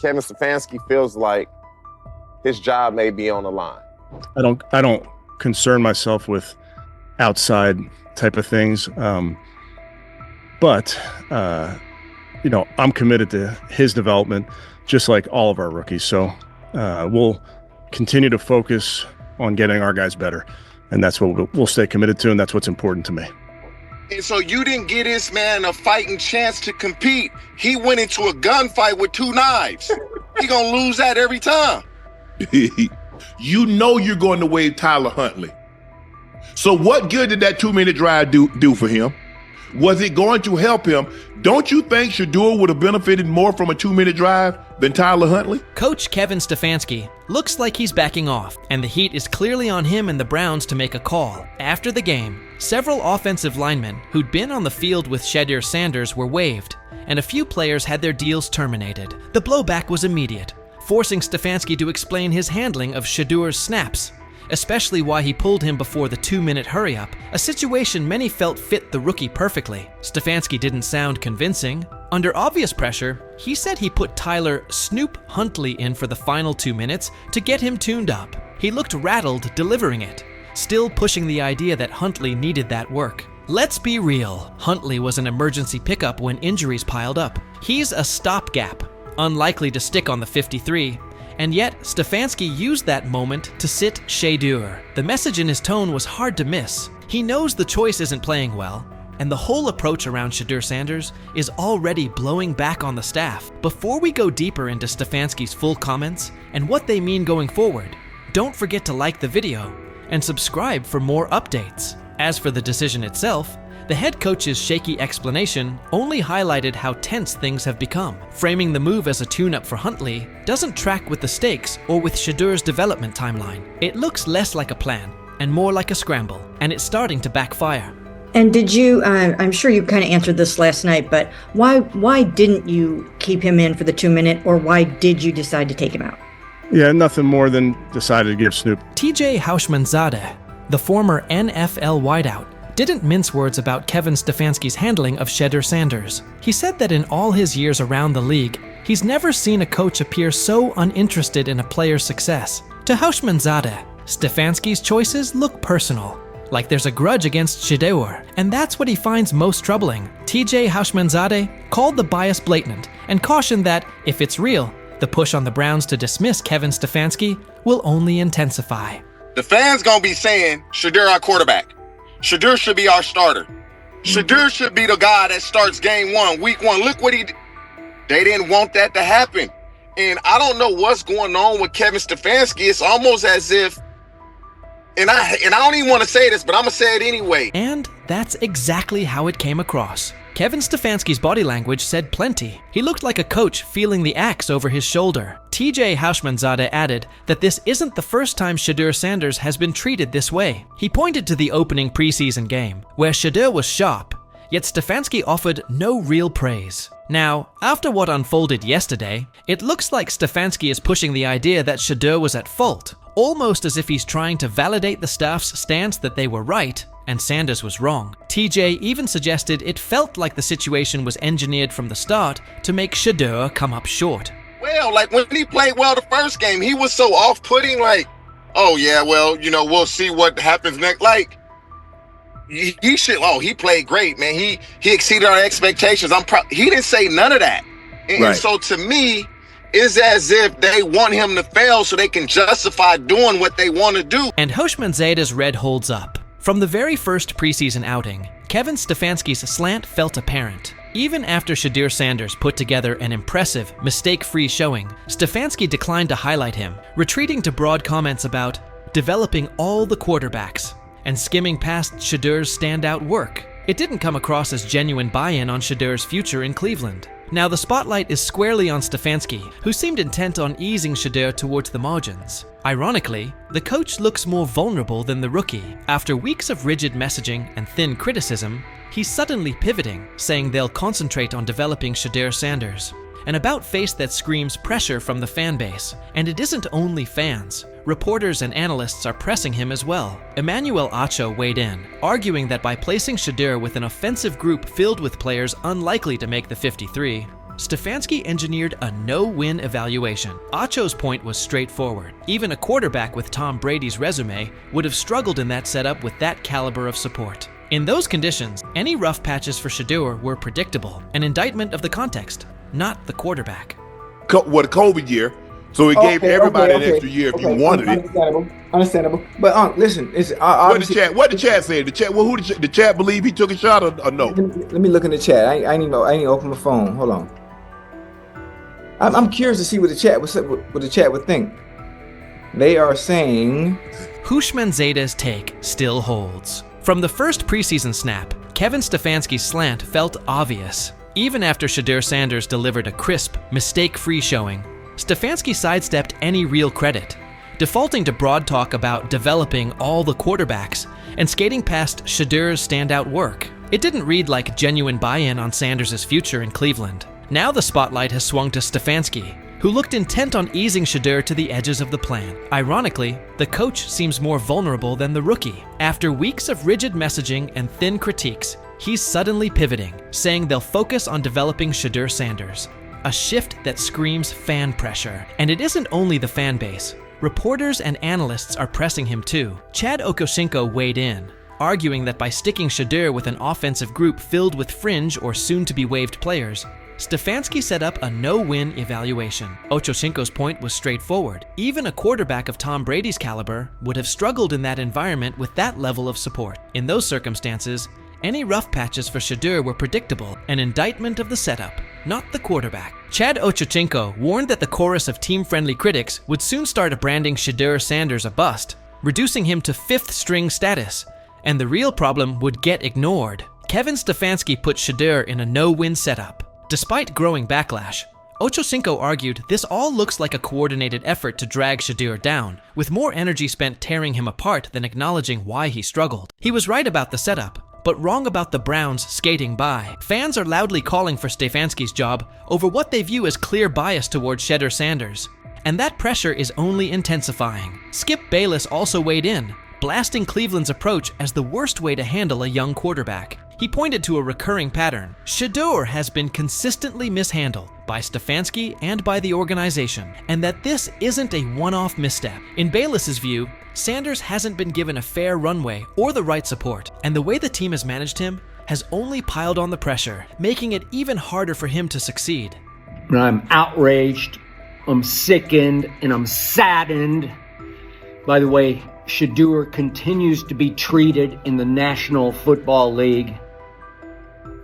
Kevin Stefanski feels like his job may be on the line? I don't concern myself with outside type of things. But I'm committed to his development, just like all of our rookies. So we'll continue to focus on getting our guys better. And that's what we'll stay committed to, and that's what's important to me. And so you didn't get this man a fighting chance to compete. He went into a gunfight with 2 knives. He gonna lose that every time. You know you're going to waive Tyler Huntley. So what good did that 2-minute drive do for him? Was it going to help him? Don't you think Shedeur would have benefited more from a 2-minute drive than Tyler Huntley? Coach Kevin Stefanski looks like he's backing off, and the heat is clearly on him and the Browns to make a call. After the game, several offensive linemen who'd been on the field with Shedeur Sanders were waived, and a few players had their deals terminated. The blowback was immediate, forcing Stefanski to explain his handling of Shedeur's snaps, especially why he pulled him before the 2-minute hurry-up, a situation many felt fit the rookie perfectly. Stefanski didn't sound convincing. Under obvious pressure, he said he put Tyler Snoop Huntley in for the final 2 minutes to get him tuned up. He looked rattled delivering it, still pushing the idea that Huntley needed that work. Let's be real, Huntley was an emergency pickup when injuries piled up. He's a stopgap, unlikely to stick on the 53, and yet Stefanski used that moment to sit Shedeur. The message in his tone was hard to miss. He knows the choice isn't playing well, and the whole approach around Shedeur Sanders is already blowing back on the staff. Before we go deeper into Stefanski's full comments and what they mean going forward, don't forget to like the video and subscribe for more updates. As for the decision itself, the head coach's shaky explanation only highlighted how tense things have become. Framing the move as a tune-up for Huntley doesn't track with the stakes or with Shedeur's development timeline. It looks less like a plan and more like a scramble, and it's starting to backfire. And did you, I'm sure you kind of answered this last night, but why didn't you keep him in for the 2-minute, or why did you decide to take him out? Yeah, nothing more than decided to give Snoop. TJ Houshmandzadeh, the former NFL wideout, didn't mince words about Kevin Stefanski's handling of Shedeur Sanders. He said that in all his years around the league, he's never seen a coach appear so uninterested in a player's success. To Houshmandzadeh, Stefanski's choices look personal, like there's a grudge against Shedeur, and that's what he finds most troubling. TJ Houshmandzadeh called the bias blatant and cautioned that, if it's real, the push on the Browns to dismiss Kevin Stefanski will only intensify. The fans gonna be saying, Shedeur our quarterback. Shedeur should be our starter. Shedeur should be the guy that starts game 1, week 1. Look what he did. They didn't want that to happen. And I don't know what's going on with Kevin Stefanski. It's almost as if, and I don't even want to say this, but I'm going to say it anyway. And that's exactly how it came across. Kevin Stefanski's body language said plenty. He looked like a coach feeling the axe over his shoulder. TJ Houshmandzadeh added that this isn't the first time Shedeur Sanders has been treated this way. He pointed to the opening preseason game, where Shedeur was sharp, yet Stefanski offered no real praise. Now, after what unfolded yesterday, it looks like Stefanski is pushing the idea that Shedeur was at fault, almost as if he's trying to validate the staff's stance that they were right and Sanders was wrong. TJ even suggested it felt like the situation was engineered from the start to make Shedeur come up short. Well, like when he played well the first game, he was so off-putting, like, oh yeah, well, we'll see what happens next. Like, he played great, man. He exceeded our expectations. He didn't say none of that. And Right. So to me, it's as if they want him to fail so they can justify doing what they want to do. And Houshmandzadeh's red holds up. From the very first preseason outing, Kevin Stefanski's slant felt apparent. Even after Shedeur Sanders put together an impressive, mistake-free showing, Stefanski declined to highlight him, retreating to broad comments about developing all the quarterbacks and skimming past Shedeur's standout work. It didn't come across as genuine buy-in on Shedeur's future in Cleveland. Now the spotlight is squarely on Stefanski, who seemed intent on easing Shedeur towards the margins. Ironically, the coach looks more vulnerable than the rookie. After weeks of rigid messaging and thin criticism, he's suddenly pivoting, saying they'll concentrate on developing Shedeur Sanders. An about-face that screams pressure from the fan base. And it isn't only fans. Reporters and analysts are pressing him as well. Emmanuel Acho weighed in, arguing that by placing Shedeur with an offensive group filled with players unlikely to make the 53, Stefanski engineered a no-win evaluation. Acho's point was straightforward. Even a quarterback with Tom Brady's resume would have struggled in that setup with that caliber of support. In those conditions, any rough patches for Shedeur were predictable, an indictment of the context, not the quarterback. What a COVID year, so he gave everybody an extra year if you wanted it. Understandable. But listen, What the chat say? Who the chat believe he took a shot or no? Let me look in the chat. I ain't even open my phone. Hold on. I'm curious to see what the chat would think. They are saying Hushman Zeta's take still holds. From the first preseason snap, Kevin Stefanski's slant felt obvious. Even after Shedeur Sanders delivered a crisp, mistake-free showing, Stefanski sidestepped any real credit, defaulting to broad talk about developing all the quarterbacks and skating past Shedeur's standout work. It didn't read like genuine buy-in on Sanders' future in Cleveland. Now the spotlight has swung to Stefanski, who looked intent on easing Shedeur to the edges of the plan. Ironically, the coach seems more vulnerable than the rookie. After weeks of rigid messaging and thin critiques, he's suddenly pivoting, saying they'll focus on developing Shedeur Sanders. A shift that screams fan pressure. And it isn't only the fan base. Reporters and analysts are pressing him too. Chad Okosinko weighed in, arguing that by sticking Shedeur with an offensive group filled with fringe or soon-to-be-waived players, Stefanski set up a no-win evaluation. Ochocinco's point was straightforward. Even a quarterback of Tom Brady's caliber would have struggled in that environment with that level of support. In those circumstances, any rough patches for Shedeur were predictable, an indictment of the setup, not the quarterback. Chad Ochocinco warned that the chorus of team-friendly critics would soon start branding Shedeur Sanders a bust, reducing him to fifth-string status, and the real problem would get ignored. Kevin Stefanski put Shedeur in a no-win setup. Despite growing backlash, Ochocinco argued this all looks like a coordinated effort to drag Shedeur down, with more energy spent tearing him apart than acknowledging why he struggled. He was right about the setup, but wrong about the Browns skating by. Fans are loudly calling for Stefanski's job over what they view as clear bias towards Shedeur Sanders, and that pressure is only intensifying. Skip Bayless also weighed in, blasting Cleveland's approach as the worst way to handle a young quarterback. He pointed to a recurring pattern. Shedeur has been consistently mishandled by Stefanski and by the organization, and that this isn't a one-off misstep. In Bayless's view, Sanders hasn't been given a fair runway or the right support, and the way the team has managed him has only piled on the pressure, making it even harder for him to succeed. I'm outraged, I'm sickened, and I'm saddened. By the way, Shedeur continues to be treated in the National Football League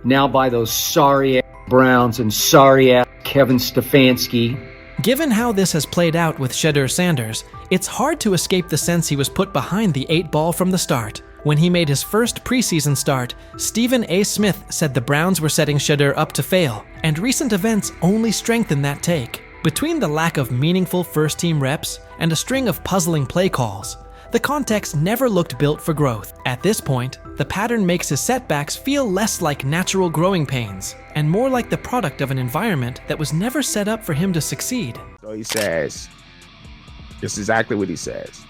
now by those sorry-ass Browns and sorry-ass Kevin Stefanski. Given how this has played out with Shedeur Sanders, it's hard to escape the sense he was put behind the 8-ball from the start. When he made his first preseason start, Stephen A. Smith said the Browns were setting Shedeur up to fail, and recent events only strengthen that take. Between the lack of meaningful first-team reps and a string of puzzling play calls, the context never looked built for growth. At this point, the pattern makes his setbacks feel less like natural growing pains and more like the product of an environment that was never set up for him to succeed. So he says, this is exactly what he says.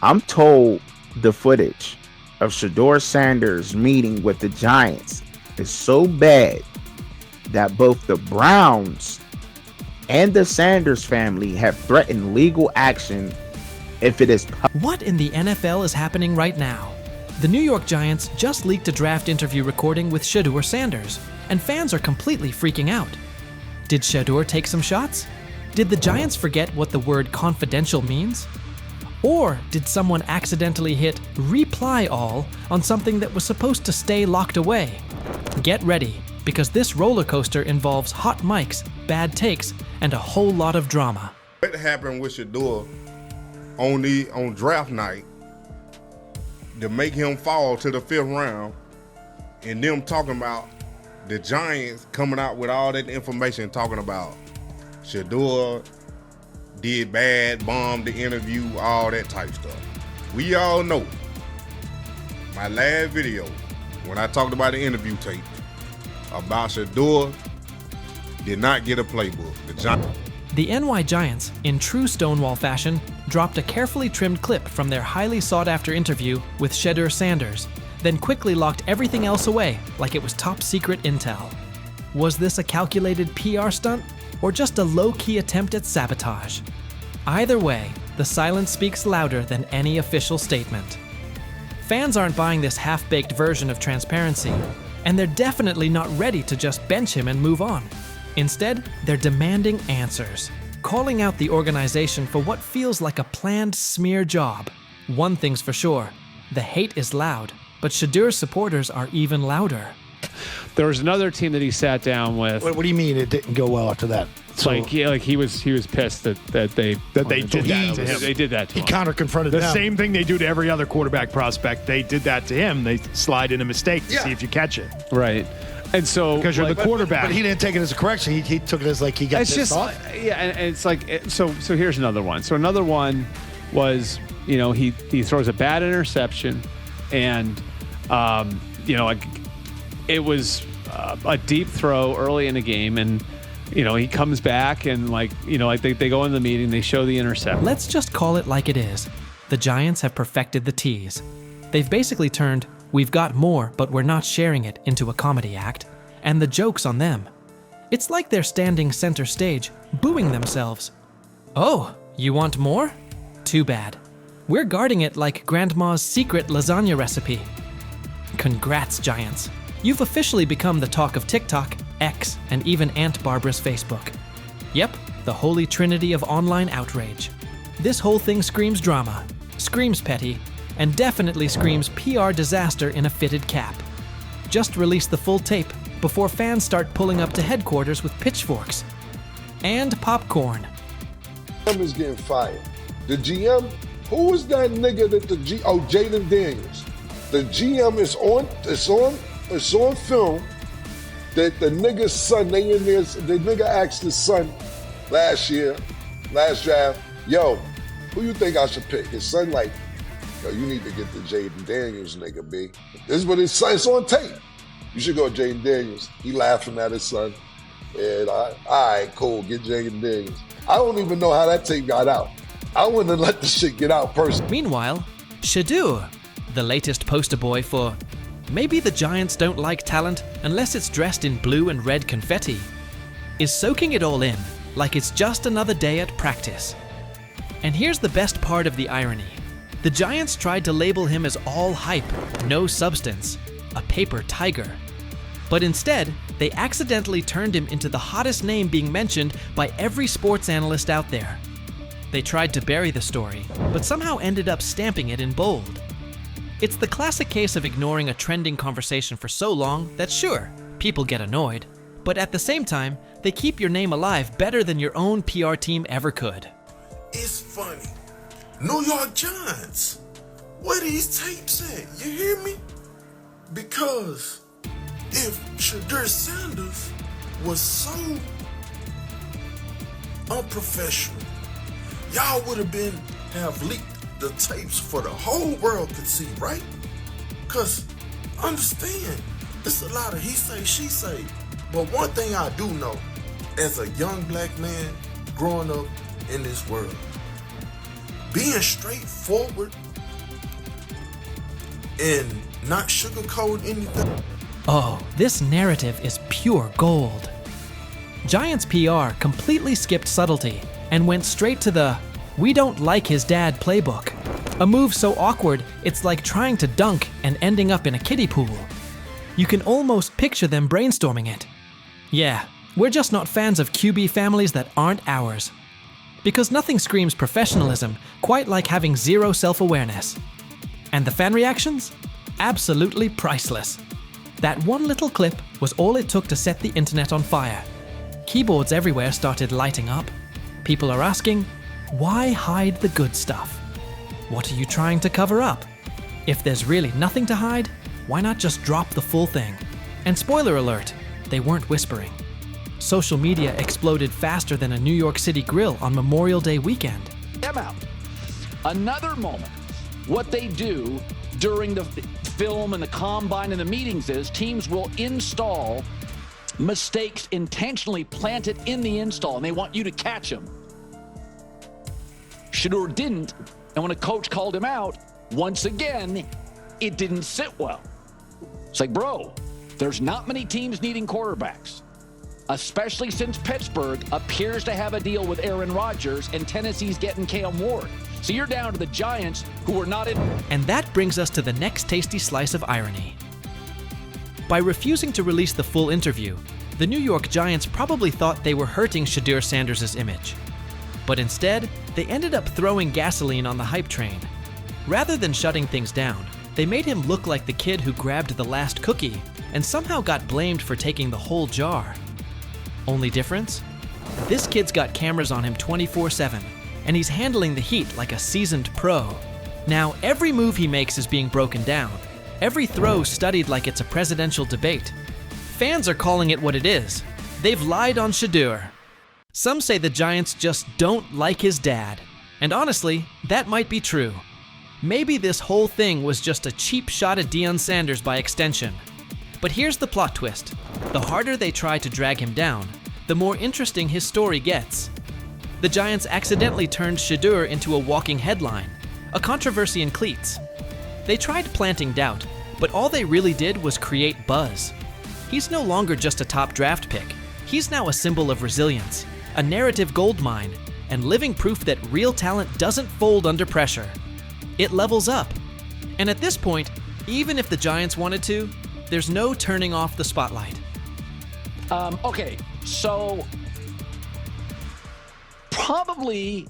I'm told the footage of Shedeur Sanders meeting with the Giants is so bad that both the Browns and the Sanders family have threatened legal action if it is. What in the NFL is happening right now? The New York Giants just leaked a draft interview recording with Shedeur Sanders, and fans are completely freaking out. Did Shedeur take some shots? Did the Giants forget what the word confidential means? Or did someone accidentally hit reply all on something that was supposed to stay locked away? Get ready, because this roller coaster involves hot mics, bad takes, and a whole lot of drama. What happened with Shedeur on draft night to make him fall to the 5th round, and them talking about the Giants coming out with all that information talking about Shedeur did bad, bombed the interview, all that type stuff. We all know my last video when I talked about the interview tape about Shedeur did not get a playbook. The NY Giants, in true Stonewall fashion, dropped a carefully trimmed clip from their highly sought-after interview with Shedeur Sanders, then quickly locked everything else away like it was top-secret intel. Was this a calculated PR stunt or just a low-key attempt at sabotage? Either way, the silence speaks louder than any official statement. Fans aren't buying this half-baked version of transparency, and they're definitely not ready to just bench him and move on. Instead, they're demanding answers, calling out the organization for what feels like a planned smear job. One thing's for sure, the hate is loud, but Shedeur's supporters are even louder. There was another team that he sat down with. What do you mean it didn't go well after that? So, he was pissed that they did that to him. They did that to him. He counter-confronted the them. same thing they do to every other quarterback prospect. They did that to him. They slide in a mistake to see if you catch it. Right. And so because you're the quarterback. But he didn't take it as a correction. He took it as like he got pissed off. Yeah, and it's like so here's another one. So another one was, he throws a bad interception, and it was a deep throw early in the game, and he comes back and they go in the meeting, they show the interception. Let's just call it like it is. The Giants have perfected the tease. They've basically turned "we've got more, but we're not sharing it" into a comedy act, and the joke's on them. It's like they're standing center stage, booing themselves. Oh, you want more? Too bad. We're guarding it like Grandma's secret lasagna recipe. Congrats, Giants. You've officially become the talk of TikTok, X, and even Aunt Barbara's Facebook. Yep, the holy trinity of online outrage. This whole thing screams drama, screams petty, and definitely screams PR disaster in a fitted cap. Just release the full tape before fans start pulling up to headquarters with pitchforks. And popcorn. GM is getting fired. The GM, who was that nigga that Jaden Daniels. The GM is on film that the nigga's son, the nigga asked his son last draft, yo, who you think I should pick? His son like, yo, you need to get the Jaden Daniels nigga, B. This is what his son, it's on tape. You should go Jaden Daniels. He laughing at his son. And all right, cool, get Jaden Daniels. I don't even know how that tape got out. I wouldn't have let the shit get out personally. Meanwhile, Shedeur, the latest poster boy for maybe the Giants don't like talent unless it's dressed in blue and red confetti, is soaking it all in like it's just another day at practice. And here's the best part of the irony. The Giants tried to label him as all hype, no substance, a paper tiger. But instead, they accidentally turned him into the hottest name being mentioned by every sports analyst out there. They tried to bury the story, but somehow ended up stamping it in bold. It's the classic case of ignoring a trending conversation for so long that sure, people get annoyed, but at the same time, they keep your name alive better than your own PR team ever could. It's funny. New York Giants, where these tapes at? You hear me? Because if Shedeur Sanders was so unprofessional, y'all would have leaked the tapes for the whole world could see, right? Because understand, it's a lot of he say, she say. But one thing I do know, as a young black man growing up in this world, being straightforward and not sugarcoat anything. Oh, this narrative is pure gold. Giants PR completely skipped subtlety and went straight to the "we don't like his dad" playbook. A move so awkward, it's like trying to dunk and ending up in a kiddie pool. You can almost picture them brainstorming it. Yeah, we're just not fans of QB families that aren't ours. Because nothing screams professionalism quite like having zero self-awareness. And the fan reactions? Absolutely priceless. That one little clip was all it took to set the internet on fire. Keyboards everywhere started lighting up. People are asking, why hide the good stuff? What are you trying to cover up? If there's really nothing to hide, why not just drop the full thing? And spoiler alert, they weren't whispering. Social media exploded faster than a New York City grill on Memorial Day weekend. Them out. Another moment. What they do during the film and the combine and the meetings is teams will install mistakes intentionally planted in the install, and they want you to catch them. Shedeur didn't, and when a coach called him out, once again, it didn't sit well. It's like, bro, there's not many teams needing quarterbacks. especially since Pittsburgh appears to have a deal with Aaron Rodgers and Tennessee's getting Cam Ward. So you're down to the Giants, who are not in. And that brings us to the next tasty slice of irony. By refusing to release the full interview, the New York Giants probably thought they were hurting Shedeur Sanders' image. But instead, they ended up throwing gasoline on the hype train. Rather than shutting things down, they made him look like the kid who grabbed the last cookie and somehow got blamed for taking the whole jar. Only difference? This kid's got cameras on him 24/7, and he's handling the heat like a seasoned pro. Now, every move he makes is being broken down, every throw studied like it's a presidential debate. Fans are calling it what it is. They've lied on Shedeur. Some say the Giants just don't like his dad. And honestly, that might be true. Maybe this whole thing was just a cheap shot at Deion Sanders by extension. But here's the plot twist. The harder they try to drag him down, the more interesting his story gets. The Giants accidentally turned Shedeur into a walking headline, a controversy in cleats. They tried planting doubt, but all they really did was create buzz. He's no longer just a top draft pick. He's now a symbol of resilience, a narrative goldmine, and living proof that real talent doesn't fold under pressure. It levels up. And at this point, even if the Giants wanted to, there's no turning off the spotlight. Okay, so probably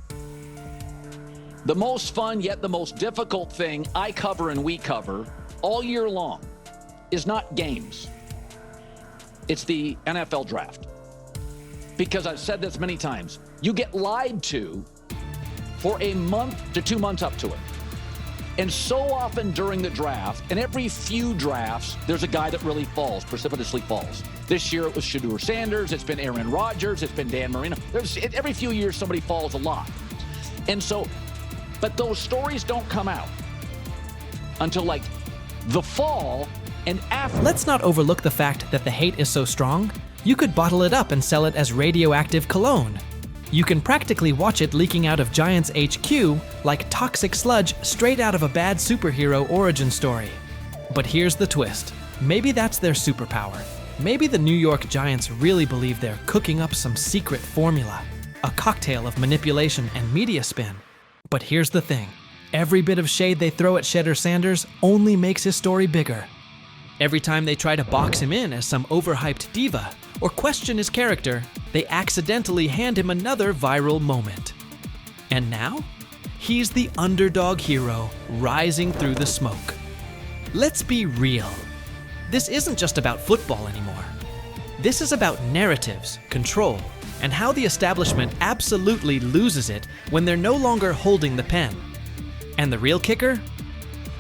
the most fun yet the most difficult thing I cover and we cover all year long is not games. It's the NFL draft. Because I've said this many times, you get lied to for a month to 2 months up to it. And so often during the draft, and every few drafts, there's a guy that really falls, precipitously falls. This year it was Shedeur Sanders, it's been Aaron Rodgers, it's been Dan Marino. Every few years somebody falls a lot. And so, but those stories don't come out until like the fall and after. Let's not overlook the fact that the hate is so strong, you could bottle it up and sell it as radioactive cologne. You can practically watch it leaking out of Giants HQ like toxic sludge straight out of a bad superhero origin story. But here's the twist. Maybe that's their superpower. Maybe the New York Giants really believe they're cooking up some secret formula, a cocktail of manipulation and media spin. But here's the thing. Every bit of shade they throw at Shedeur Sanders only makes his story bigger. Every time they try to box him in as some overhyped diva or question his character, they accidentally hand him another viral moment. And now, he's the underdog hero rising through the smoke. Let's be real. This isn't just about football anymore. This is about narratives, control, and how the establishment absolutely loses it when they're no longer holding the pen. And the real kicker?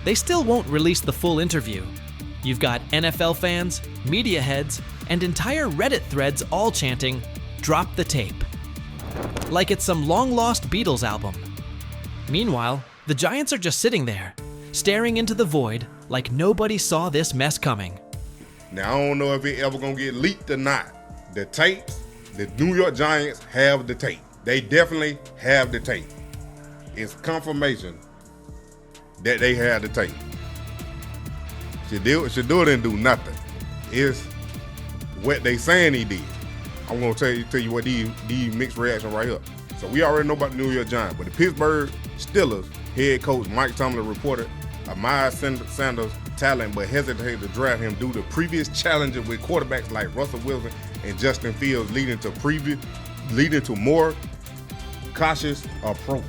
They still won't release the full interview. You've got NFL fans, media heads, and entire Reddit threads all chanting, "Drop the tape." Like it's some long-lost Beatles album. Meanwhile, the Giants are just sitting there, staring into the void like nobody saw this mess coming. Now, I don't know if it ever gonna get leaked or not. The tapes, the New York Giants have the tape. They definitely have the tape. It's confirmation that they have the tape. Shedeur didn't do nothing. It's what they saying he did. I'm gonna tell you what these mixed reaction right here. So we already know about the New York Giants, but the Pittsburgh Steelers head coach Mike Tomlin reported Miles Sanders' talent, but hesitated to draft him due to previous challenges with quarterbacks like Russell Wilson and Justin Fields, leading to more cautious approach.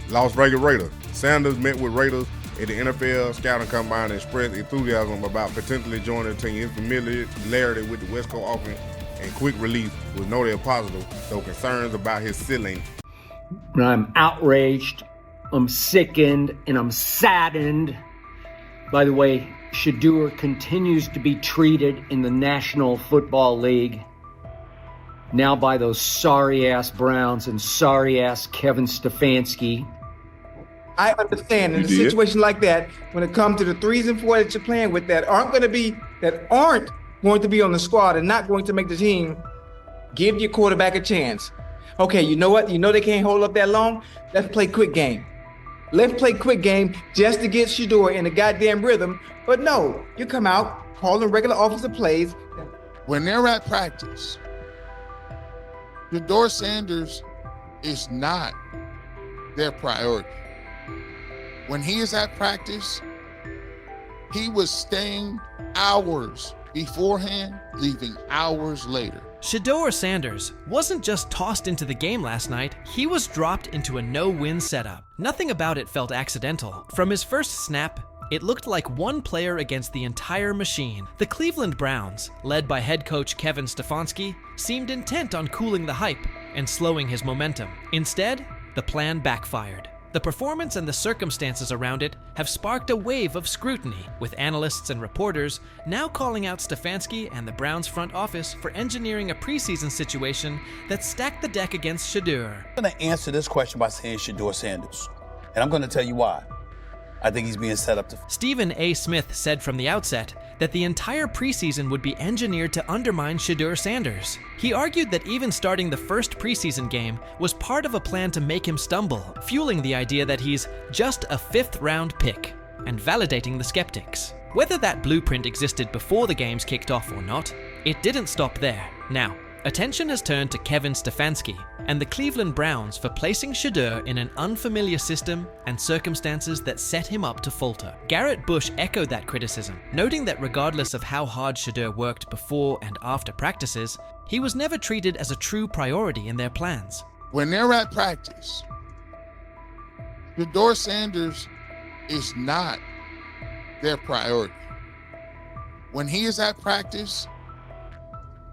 Las Vegas Raiders. Sanders met with Raiders at the NFL scouting combine and expressed enthusiasm about potentially joining the team. His familiarity with the West Coast offense and quick release was noted positive, though concerns about his ceiling. I'm outraged, I'm sickened, and I'm saddened by the way Shedeur continues to be treated in the National Football League. Now by those sorry-ass Browns and sorry-ass Kevin Stefanski. I understand in a situation like that, when it comes to the 3s and 4s that you're playing with that aren't going to be on the squad and not going to make the team, give your quarterback a chance. Okay, you know what? You know they can't hold up that long? Let's play quick game. Let's play quick game just to get Shedeur in the goddamn rhythm. But no, you come out, calling regular offensive plays. When they're at practice Shedeur Sanders is not their priority. When he is at practice, he was staying hours beforehand, leaving hours later. Shedeur Sanders wasn't just tossed into the game last night, he was dropped into a no-win setup. Nothing about it felt accidental. From his first snap, it looked like one player against the entire machine. The Cleveland Browns, led by head coach Kevin Stefanski, seemed intent on cooling the hype and slowing his momentum. Instead, the plan backfired. The performance and the circumstances around it have sparked a wave of scrutiny, with analysts and reporters now calling out Stefanski and the Browns front office for engineering a preseason situation that stacked the deck against Shedeur. I'm going to answer this question by saying Shedeur Sanders, and I'm going to tell you why. I think he's being set up to... Stephen A. Smith said from the outset that the entire preseason would be engineered to undermine Shedeur Sanders. He argued that even starting the first preseason game was part of a plan to make him stumble, fueling the idea that he's just a fifth-round pick, and validating the skeptics. Whether that blueprint existed before the games kicked off or not, it didn't stop there. Now, attention has turned to Kevin Stefanski and the Cleveland Browns for placing Shedeur in an unfamiliar system and circumstances that set him up to falter. Garrett Bush echoed that criticism, noting that regardless of how hard Shedeur worked before and after practices, he was never treated as a true priority in their plans. When they're at practice, Shedeur Sanders is not their priority. When he is at practice,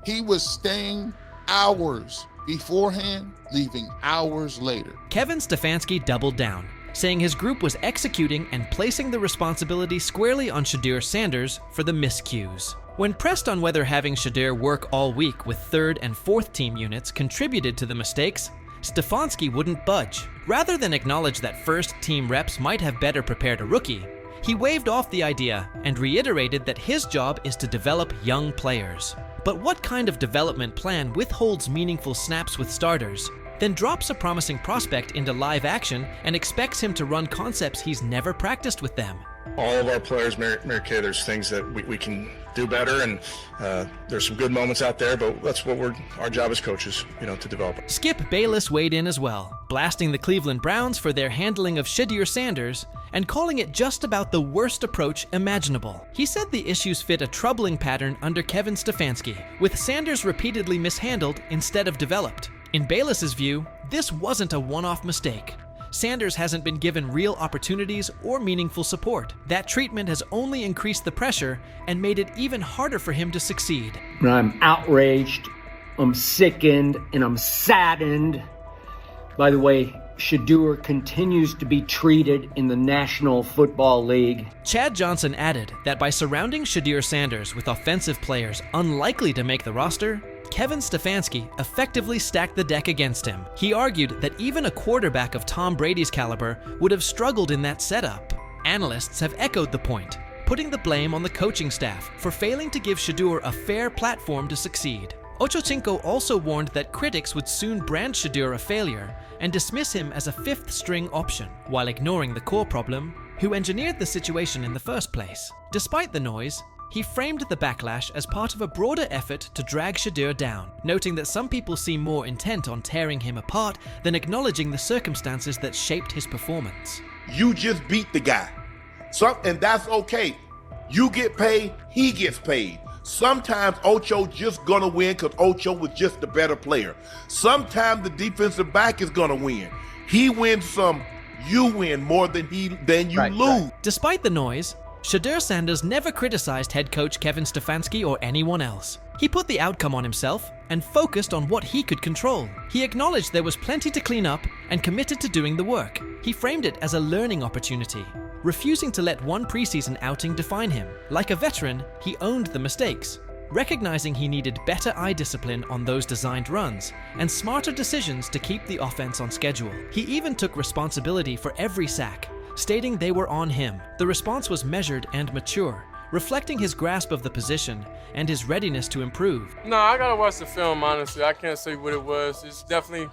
he was staying hours beforehand, leaving hours later. Kevin Stefanski doubled down, saying his group was executing and placing the responsibility squarely on Shedeur Sanders for the miscues. When pressed on whether having Shedeur work all week with third and fourth team units contributed to the mistakes, Stefanski wouldn't budge. Rather than acknowledge that first team reps might have better prepared a rookie, he waved off the idea and reiterated that his job is to develop young players. But what kind of development plan withholds meaningful snaps with starters, then drops a promising prospect into live action and expects him to run concepts he's never practiced with them? All of our players, Mary Kay, there's things that we can do better, and there's some good moments out there, but that's what our job as coaches, to develop. Skip Bayless weighed in as well, blasting the Cleveland Browns for their handling of Shedeur Sanders and calling it just about the worst approach imaginable. He said the issues fit a troubling pattern under Kevin Stefanski, with Sanders repeatedly mishandled instead of developed. In Bayless's view, this wasn't a one-off mistake. Sanders hasn't been given real opportunities or meaningful support. That treatment has only increased the pressure and made it even harder for him to succeed. I'm outraged, I'm sickened, and I'm saddened. By the way, Shedeur continues to be treated in the National Football League. Chad Johnson added that by surrounding Shedeur Sanders with offensive players unlikely to make the roster, Kevin Stefanski effectively stacked the deck against him. He argued that even a quarterback of Tom Brady's caliber would have struggled in that setup. Analysts have echoed the point, putting the blame on the coaching staff for failing to give Shedeur a fair platform to succeed. Ochocinco also warned that critics would soon brand Shedeur a failure and dismiss him as a fifth-string option, while ignoring the core problem, who engineered the situation in the first place. Despite the noise, he framed the backlash as part of a broader effort to drag Shedeur down, noting that some people seem more intent on tearing him apart than acknowledging the circumstances that shaped his performance. You just beat the guy. And that's okay. You get paid, he gets paid. Sometimes Ocho just gonna win because Ocho was just the better player. Sometimes the defensive back is gonna win. He wins some, you win more than you lose. Despite the noise, Shedeur Sanders never criticized head coach Kevin Stefanski or anyone else. He put the outcome on himself and focused on what he could control. He acknowledged there was plenty to clean up and committed to doing the work. He framed it as a learning opportunity, refusing to let one preseason outing define him. Like a veteran, he owned the mistakes, recognizing he needed better eye discipline on those designed runs and smarter decisions to keep the offense on schedule. He even took responsibility for every sack, stating they were on him. The response was measured and mature, reflecting his grasp of the position and his readiness to improve. No, I gotta watch the film, honestly. I can't say what it was. It's definitely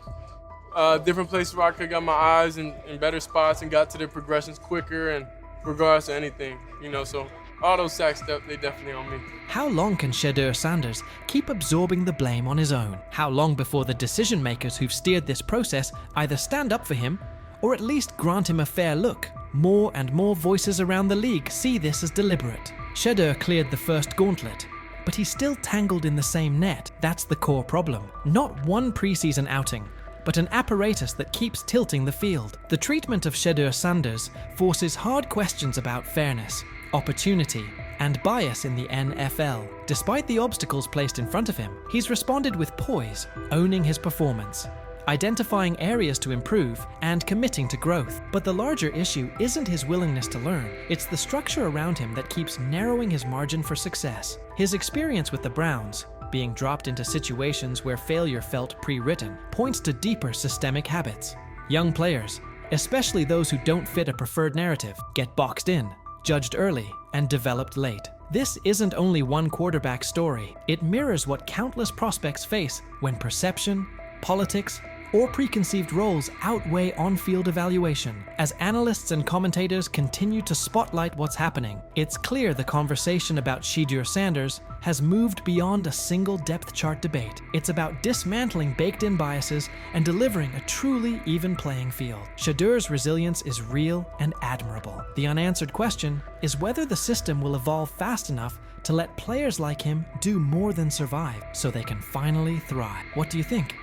different places where I could got my eyes in better spots and got to the progressions quicker and regards to anything, so all those sacks, they definitely on me. How long can Shedeur Sanders keep absorbing the blame on his own? How long before the decision makers who've steered this process either stand up for him or at least grant him a fair look? More and more voices around the league see this as deliberate. Shedeur cleared the first gauntlet, but he's still tangled in the same net. That's the core problem. Not one preseason outing, but an apparatus that keeps tilting the field. The treatment of Shedeur Sanders forces hard questions about fairness, opportunity, and bias in the NFL. Despite the obstacles placed in front of him, he's responded with poise, owning his performance, identifying areas to improve, and committing to growth. But the larger issue isn't his willingness to learn, it's the structure around him that keeps narrowing his margin for success. His experience with the Browns, being dropped into situations where failure felt pre-written, points to deeper systemic habits. Young players, especially those who don't fit a preferred narrative, get boxed in, judged early, and developed late. This isn't only one quarterback story. It mirrors what countless prospects face when perception, politics, or preconceived roles outweigh on-field evaluation. As analysts and commentators continue to spotlight what's happening, it's clear the conversation about Shedeur Sanders has moved beyond a single depth chart debate. It's about dismantling baked-in biases and delivering a truly even playing field. Shedeur's resilience is real and admirable. The unanswered question is whether the system will evolve fast enough to let players like him do more than survive so they can finally thrive. What do you think?